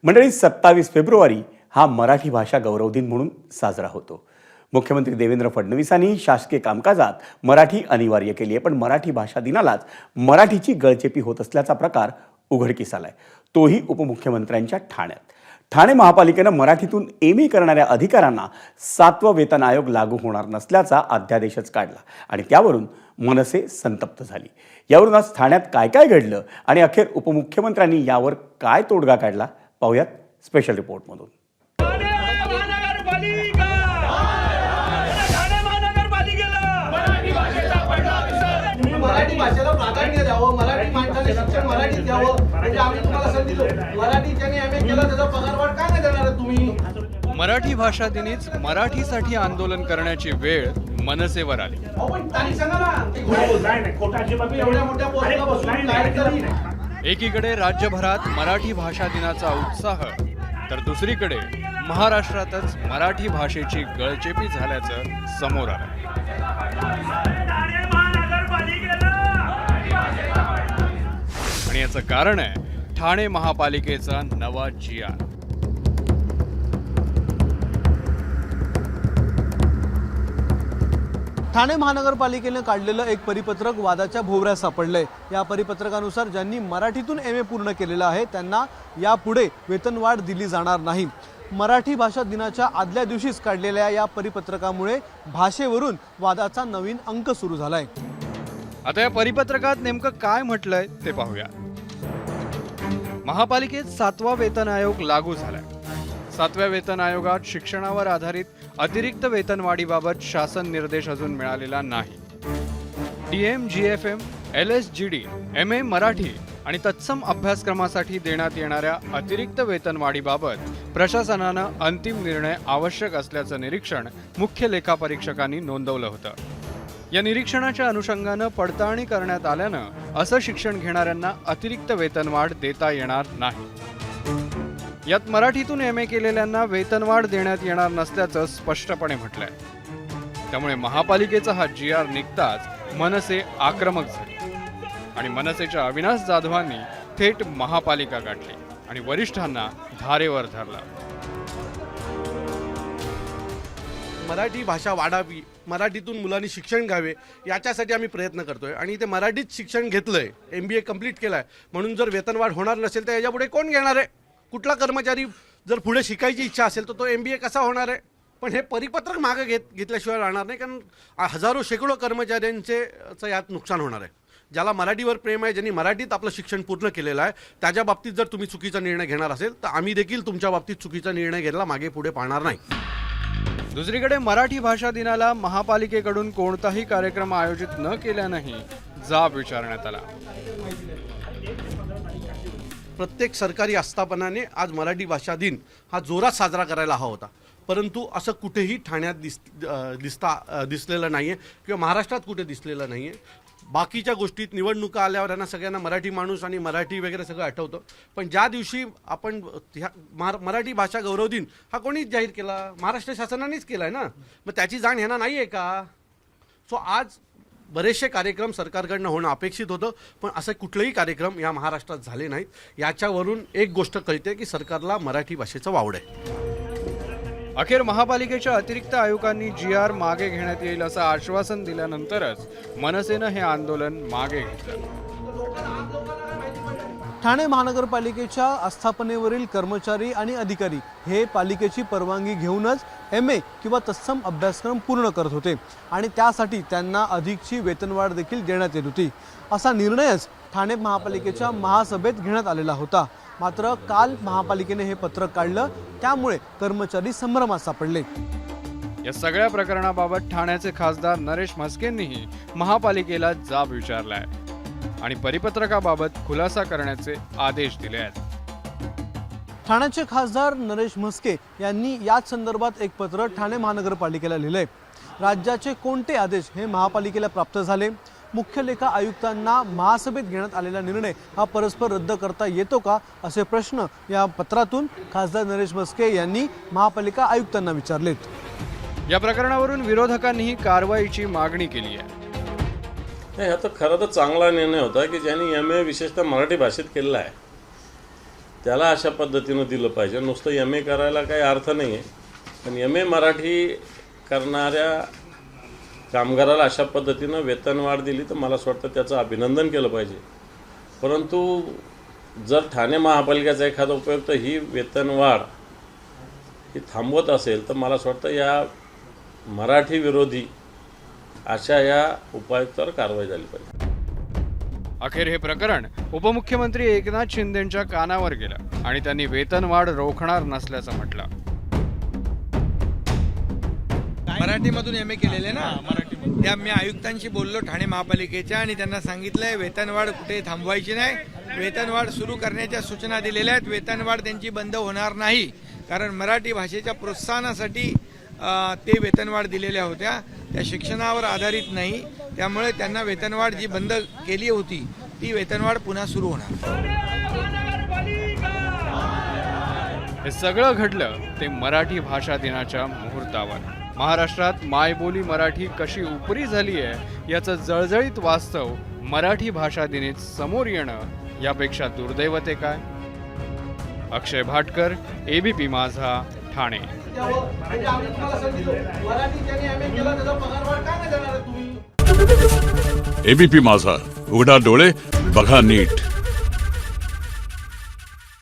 मंडळी 27 फेब्रुवारी हा मराठी भाषा गौरव दिन म्हणून साजरा होतो। मुख्यमंत्री देवेंद्र फडणवीसांनी शासकीय कामकाजात मराठी अनिवार्य केली आहे, पण मराठी भाषा दिनालाच मराठीची गळचेपी होत असल्याचा प्रकार उघडकीस आलाय, तोही उपमुख्यमंत्र्यांच्या ठाण्यात। ठाणे महापालिकेनं मराठीतून MA करणाऱ्या अधिकाऱ्यांना 7वा वेतन आयोग लागू होणार नसल्याचा अध्यादेशच काढला आणि त्यावरून मनसे संतप्त झाली। यावरून आज ठाण्यात काय काय घडलं आणि अखेर उपमुख्यमंत्र्यांनी यावर काय तोडगा काढला पाहूयात स्पेशल रिपोर्टमधून। मराठी भाषेला प्राधान्य द्यावं, मराठी माणसाने शिक्षण मराठीत द्यावं, म्हणजे आम्ही तुम्हाला संधी देऊ। मराठी ज्यांनी MA केलं त्याचा पगारवाढ का नाही देणार तुम्ही? मराठी भाषा दिनीच मराठीसाठी आंदोलन करण्याची वेळ मनसेवर आली। पण तारीख सांगा ना, एवढ्या मोठ्या पोस्टला बसून काय करी? एकीकडे राज्यभरात मराठी भाषा दिनाचा उत्साह, तर दुसरीकडे महाराष्ट्रातच मराठी भाषेची गळचेपी झाल्याचं समोर आलं। आणि याचं कारण आहे ठाणे महापालिकेचा नवा GR। ठाणे महानगरपालिकेने काढलेलं एक परिपत्रक वादाच्या भोवऱ्यात सापडलंय। या परिपत्रकानुसार ज्यांनी मराठीतून MA पूर्ण केलेलं आहे त्यांना यापुढे वेतनवाढ दिली जाणार नाही। मराठी भाषा दिनाच्या आदल्या दिवशीच काढलेल्या या परिपत्रकामुळे भाषेवरून वादाचा नवीन अंक सुरू झालाय। आता या परिपत्रकात नेमकं काय म्हटलंय ते पाहूया। महापालिकेत 7वा वेतन आयोग लागू झालाय। 7व्या वेतन आयोगात शिक्षणावर आधारित अतिरिक्त वेतनवाढीबाबत शासन निर्देश अजून मिळालेला नाही। DM, GFM, LSGD, MA Marathi आणि तत्सम अभ्यासक्रमासाठी देण्यात येणाऱ्या अतिरिक्त वेतनवाढीबाबत प्रशासनानं अंतिम निर्णय आवश्यक असल्याचं निरीक्षण मुख्य लेखापरीक्षकांनी नोंदवलं होतं। या निरीक्षणाच्या अनुषंगानं पडताळणी करण्यात आल्यानं असं शिक्षण घेणाऱ्यांना अतिरिक्त वेतनवाढ देता येणार नाही। यात मराठीतून MA केलेल्यांना वेतनवाढ देण्यात येणार नसल्याचं स्पष्टपणे म्हटलंय। त्यामुळे महापालिकेचा हा GR निघताच मनसे आक्रमक झाली आणि मनसेच्या अविनाश जाधवांनी थेट महापालिका गाठली आणि वरिष्ठांना धारेवर धरलं। मराठी भाषा वाढावी, मराठीतून मुलांनी शिक्षण घ्यावे याच्यासाठी आम्ही प्रयत्न करतोय आणि ते मराठीत शिक्षण घेतलंय, MBA कंप्लीट केलाय, म्हणून जर वेतनवाढ होणार नसेल तर याच्यापुढे कोण घेणार आहे? कुठला कर्मचारी जर पुढे शिकायची इच्छा असेल तर तो MBA कसा होणार आहे? पण हे परिपत्रक मागे घेतल्याशिवाय राहणार नाही, कारण हजारो शेकडो कर्मचाऱ्यांचे यात नुकसान होणार आहे। ज्याला मराठीवर प्रेम आहे, ज्यांनी मराठीत आपलं शिक्षण पूर्ण केलेलं आहे, त्याच्या बाबतीत जर तुम्ही चुकीचा निर्णय घेणार असेल तर आम्ही देखील तुमच्या बाबतीत चुकीचा निर्णय घ्यायला मागे पुढे पाहणार नाही। दुसरीकडे मराठी भाषा दिनाला महापालिकेकडून कोणताही कार्यक्रम आयोजित न केल्यानंही जाब विचारण्यात आला। प्रत्येक सरकारी आस्थापनाने आज मराठी भाषा दिन हा जोरात साजरा करायला हवा होता, परंतु असं कुठेही ठाण्यात दिसलेलं नाही आहे किंवा महाराष्ट्रात कुठे दिसलेलं नाही आहे। बाकीच्या गोष्टीत निवडणुका आल्यावर यांना सगळ्यांना मराठी माणूस आणि मराठी वगैरे सगळं आठवतं, पण ज्या दिवशी आपण मराठी भाषा गौरव दिन हा कोणीच जाहीर केला? महाराष्ट्र शासनानेच केला आहे ना, मग त्याची जाण ह्यांना नाही आहे का? सो आज बरेचसे कार्यक्रम सरकारकडनं होणं अपेक्षित होतं, पण असे कुठलेही कार्यक्रम या महाराष्ट्रात झाले नाहीत। याच्यावरून एक गोष्ट कळते की सरकारला मराठी भाषेचं वावड आहे। अखेर महापालिकेच्या अतिरिक्त आयुक्तांनी GR मागे घेण्यात येईल असं आश्वासन दिल्यानंतरच मनसेनं हे आंदोलन मागे घेतलं। ठाणे महानगरपालिकेच्या आस्थापनेवरील कर्मचारी आणि अधिकारी हे पालिकेची परवानगी घेऊनच MA किंवा तत्सम अभ्यासक्रम पूर्ण करत होते आणि त्यासाठी त्यांना अधिकची वेतनवाढ देखील देण्यात येत होती। असा निर्णयच ठाणे महापालिकेच्या महासभेत घेण्यात आलेला होता। मात्र काल महापालिकेने हे पत्रक काढलं, त्यामुळे कर्मचारी संभ्रमात सापडले। या सगळ्या प्रकरणाबाबत ठाण्याचे खासदार नरेश म्हस्केंनीही महापालिकेला जाब विचारलाय आणि परिपत्रकाबाबत खुलासा करण्याचे आदेश दिले आहेत। ठाण्याचे खासदार नरेश म्हस्के यांनी याच संदर्भात एक पत्र ठाणे महानगरपालिकेला लिहिलंय। राज्याचे कोणते आदेश हे महापालिकेला प्राप्त झाले? मुख्य लेखा आयुक्तांना महासभेत घेण्यात आलेला निर्णय हा परस्पर रद्द करता येतो का, असे प्रश्न या पत्रातून खासदार नरेश म्हस्के यांनी महापालिका आयुक्तांना विचारलेत। या प्रकरणावरून विरोधकांनीही कारवाईची मागणी केली आहे। नाही, हा तर खरं तर चांगला निर्णय होता की ज्यांनी MA विशेषतः मराठी भाषेत केलेला आहे त्याला अशा पद्धतीनं दिलं पाहिजे. नुसतं MA करायला काही अर्थ नाही आहे, पण MA मराठी करणाऱ्या कामगाराला अशा पद्धतीनं वेतनवाढ दिली तर मला असं वाटतं त्याचं अभिनंदन केलं पाहिजे. परंतु जर ठाणे महापालिकेचा एखादा उपयुक्त ही वेतनवाढ ही थांबवत असेल तर मला असं वाटतं या मराठी विरोधी अशा या उपायुक्तावर कारवाई झाली पाहिजे. अखेर हे प्रकरण उपमुख्यमंत्री एकनाथ शिंदेंच्या कानावर गेलं आणि त्यांनी वेतनवाढ रोखणार नसल्याचं म्हटलं. मराठीमधून MA केलेले ना, त्या मी आयुक्तांशी बोललो ठाणे महापालिकेच्या आणि त्यांना सांगितलंय वेतनवाढ कुठे थांबवायची नाही, वेतनवाढ सुरू करण्याच्या सूचना दिलेल्या आहेत. वेतनवाढ त्यांची बंद होणार नाही, कारण मराठी भाषेच्या प्रोत्साहनासाठी ते वेतनवाढ दिलेल्या होत्या, त्या शिक्षणावर आधारित नाही. त्यामुळे त्यांना वेतनवाढ जी बंद केली होती ती वेतनवाढ पुन्हा सुरू होणार. हे सगळं घडलं ते मराठी भाषा दिनाच्या मुहूर्तावर. महाराष्ट्रात मायबोली मराठी कशी उपरी झाली आहे याचं जळजळीत वास्तव मराठी भाषा दिनीत समोर येणं यापेक्षा दुर्दैव ते काय. अक्षय भाटकर, ABP माझा, ठाणे. ABP माझा, उघडा डोळे बघा नीट.